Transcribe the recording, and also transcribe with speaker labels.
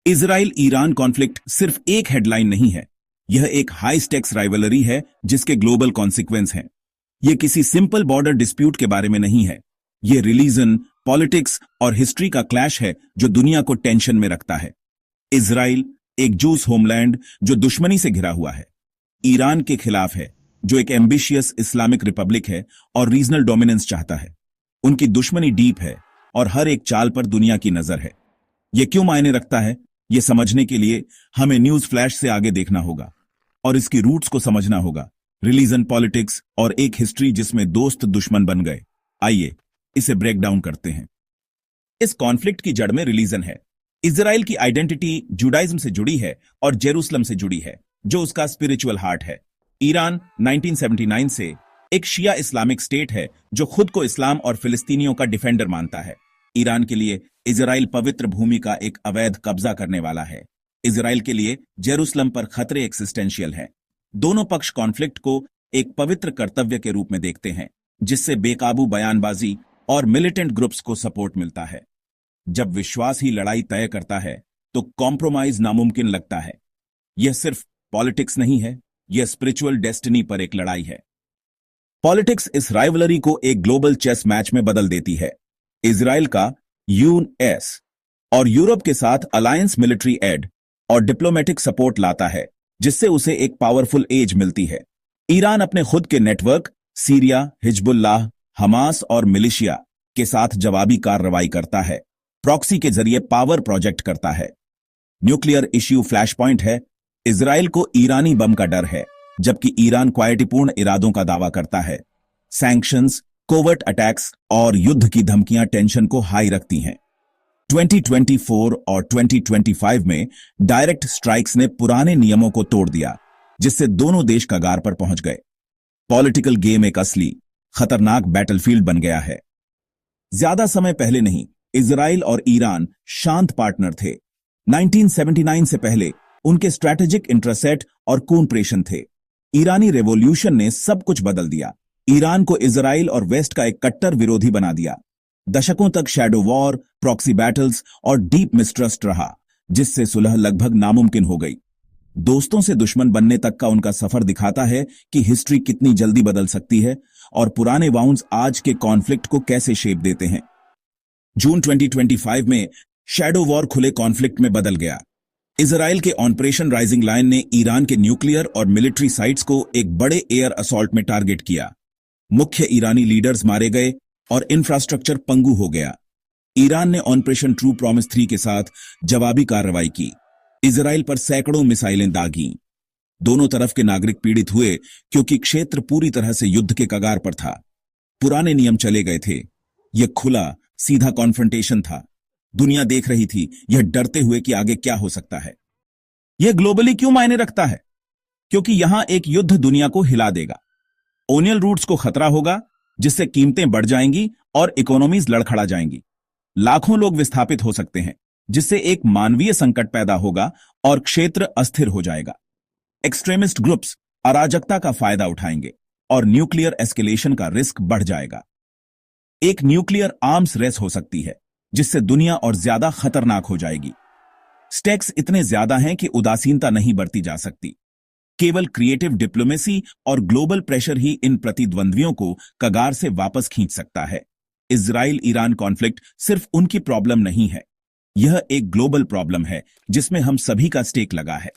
Speaker 1: Israel Iran conflict सिर्फ एक headline नहीं है, यह एक हाई स्टेक्स राइवलरी है जिसके ग्लोबल कॉन्सिक्वेंस हैं। यह किसी सिंपल बॉर्डर डिस्प्यूट के बारे में नहीं है, यह रिलीजन, पॉलिटिक्स और हिस्ट्री का क्लैश है जो दुनिया को टेंशन में रखता है। इजराइल एक जूस होमलैंड जो दुश्मनी से घिरा हुआ है, ईरान के खिलाफ है जो एक एम्बिशियस इस्लामिक रिपब्लिक है और रीजनल डोमिनेंस चाहता है। उनकी दुश्मनी डीप है और हर एक चाल पर दुनिया की नजर है। यह क्यों मायने रखता है, यह समझने के लिए हमें न्यूज फ्लैश से आगे देखना होगा और इसकी रूट्स को समझना होगा, रिलीजन, पॉलिटिक्स और एक हिस्ट्री जिसमें दोस्त दुश्मन बन गए। आइए इसे ब्रेक डाउन करते हैं। इस कॉन्फ्लिक्ट की जड़ में रिलीजन है। इजराइल की आइडेंटिटी जुडाइज्म से जुड़ी है और जेरूसलम से जुड़ी है जो उसका स्पिरिचुअल हार्ट है। ईरान 1979 से एक शिया इस्लामिक स्टेट है जो खुद को इस्लाम और फिलिस्तीनियों का डिफेंडर मानता है। ईरान के लिए इजराइल पवित्र भूमि का एक अवैध कब्जा करने वाला है। इजराइल के लिए जेरूसलम पर खतरे एक्सिस्टेंशियल हैं। दोनों पक्ष कॉन्फ्लिक्ट को एक पवित्र कर्तव्य के रूप में देखते हैं जिससे बेकाबू बयानबाजी और मिलिटेंट ग्रुप्स को सपोर्ट मिलता है। जब विश्वास ही लड़ाई तय करता है तो कॉम्प्रोमाइज नामुमकिन लगता है। यह सिर्फ पॉलिटिक्स नहीं है, यह स्पिरिचुअल डेस्टिनी पर एक लड़ाई है। पॉलिटिक्स इस राइवलरी को एक ग्लोबल चेस मैच में बदल देती है। इजराइल का यूएस और यूरोप के साथ अलायंस मिलिट्री एड और डिप्लोमेटिक सपोर्ट लाता है जिससे उसे एक पावरफुल एज मिलती है। ईरान अपने खुद के नेटवर्क सीरिया, हिजबुल्लाह, हमास और मिलिशिया के साथ जवाबी कार्रवाई करता है, प्रॉक्सी के जरिए पावर प्रोजेक्ट करता है। न्यूक्लियर इश्यू फ्लैश पॉइंट है। इजराइल को ईरानी बम का डर है जबकि ईरान क्वालिटीपूर्ण इरादों का दावा करता है। सैंक्शंस, कोवर्ट अटैक्स और युद्ध की धमकियां टेंशन को हाई रखती हैं। 2024 और 2025 में डायरेक्ट स्ट्राइक्स ने पुराने नियमों को तोड़ दिया जिससे दोनों देश कगार पर पहुंच गए। पॉलिटिकल गेम एक असली खतरनाक बैटलफील्ड बन गया है। ज्यादा समय पहले नहीं, इजराइल और ईरान शांत पार्टनर थे। 1979 से पहले उनके स्ट्रैटेजिक इंटरसेट और कूनप्रेशन थे। ईरानी रेवोल्यूशन ने सब कुछ बदल दिया। ईरान को इजराइल और वेस्ट का एक कट्टर विरोधी बना दिया। दशकों तक शैडो वॉर, प्रॉक्सी बैटल्स और डीप मिसट्रस्ट रहा जिससे सुलह लगभग नामुमकिन हो गई। दोस्तों से दुश्मन बनने तक का उनका सफर दिखाता है कि हिस्ट्री कितनी जल्दी बदल सकती है और पुराने वाउंड्स आज के कॉन्फ्लिक्ट को कैसे शेप देते हैं। जून 2025 में शैडो वॉर खुले कॉन्फ्लिक्ट में बदल गया। इजराइल के ऑपरेशन राइजिंग लायन ने ईरान के न्यूक्लियर और मिलिट्री साइट्स को एक बड़े एयर असॉल्ट में टारगेट किया। मुख्य ईरानी लीडर्स मारे गए और इंफ्रास्ट्रक्चर पंगु हो गया। ईरान ने ऑपरेशन ट्रू प्रॉमिस 3 के साथ जवाबी कार्रवाई की। इजराइल पर सैकड़ों मिसाइलें दागी। दोनों तरफ के नागरिक पीड़ित हुए क्योंकि क्षेत्र पूरी तरह से युद्ध के कगार पर था। पुराने नियम चले गए थे। यह खुला सीधा कॉन्फ्रंटेशन था। दुनिया देख रही थी, यह डरते हुए कि आगे क्या हो सकता है। यह ग्लोबली क्यों मायने रखता है? क्योंकि यहां एक युद्ध दुनिया को हिला देगा। ओनियल रूट्स को खतरा होगा जिससे कीमतें बढ़ जाएंगी और इकोनॉमीज लड़खड़ा जाएंगी। लाखों लोग विस्थापित हो सकते हैं जिससे एक मानवीय संकट पैदा होगा और क्षेत्र अस्थिर हो जाएगा। एक्सट्रीमिस्ट ग्रुप्स अराजकता का फायदा उठाएंगे और न्यूक्लियर एस्केलेशन का रिस्क बढ़ जाएगा। एक न्यूक्लियर आर्म्स रेस हो सकती है जिससे दुनिया और ज्यादा खतरनाक हो जाएगी। स्टेक्स इतने ज्यादा हैं कि उदासीनता नहीं बरती जा सकती। केवल क्रिएटिव डिप्लोमेसी और ग्लोबल प्रेशर ही इन प्रतिद्वंद्वियों को कगार से वापस खींच सकता है। इजराइल ईरान कॉन्फ्लिक्ट सिर्फ उनकी प्रॉब्लम नहीं है, यह एक ग्लोबल प्रॉब्लम है जिसमें हम सभी का स्टेक लगा है।